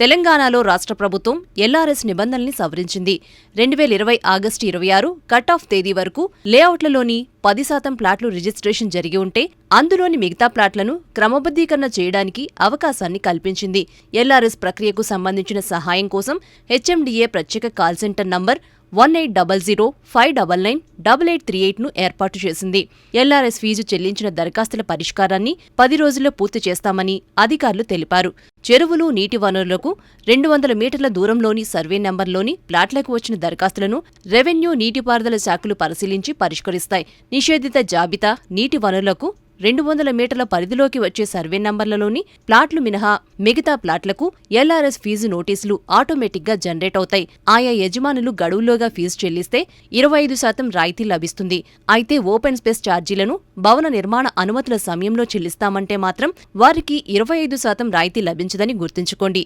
తెలంగాణలో రాష్ట్ర ప్రభుత్వం ఎల్ఆర్ఎస్ నిబంధనల్ని సవరించింది. 2020 ఆగస్టు 26 కట్ ఆఫ్ తేదీ వరకు లేఅవుట్లలోని 10% ప్లాట్లు రిజిస్ట్రేషన్ జరిగి ఉంటే అందులోని మిగతా ప్లాట్లను క్రమబద్ధీకరణ చేయడానికి అవకాశాన్ని కల్పించింది. ఎల్ఆర్ఎస్ ప్రక్రియకు సంబంధించిన సహాయం కోసం హెచ్ఎండిఏ ప్రత్యేక కాల్ సెంటర్ నంబర్ 1800-599-8838ను ఏర్పాటు చేసింది. ఎల్ఆర్ఎస్ ఫీజు చెల్లించిన దరఖాస్తుల పరిష్కారాన్ని 10 రోజుల్లో పూర్తి చేస్తామని అధికారులు తెలిపారు. చెరువులు, నీటి వనరులకు 200 మీటర్ల దూరంలోని సర్వే నెంబర్లోని ప్లాట్లకు వచ్చిన దరఖాస్తులను రెవెన్యూ, నీటిపారుదల శాఖలు పరిశీలించి పరిష్కరిస్తాయి. నిషేధిత జాబితా నీటి వనరులకు 200 మీటర్ల పరిధిలోకి వచ్చే సర్వే నంబర్లలోని ప్లాట్లు మినహా మిగతా ప్లాట్లకు ఎల్ఆర్ఎస్ ఫీజు నోటీసులు ఆటోమేటిక్గా జనరేట్ అవుతాయి. ఆయా యజమానులు గడువులోగా ఫీజు చెల్లిస్తే 25% రాయితీ లభిస్తుంది. అయితే ఓపెన్ స్పేస్ ఛార్జీలను భవన నిర్మాణ అనుమతుల సమయంలో చెల్లిస్తామంటే మాత్రం వారికి 25% రాయితీ లభించదని గుర్తుంచుకోండి.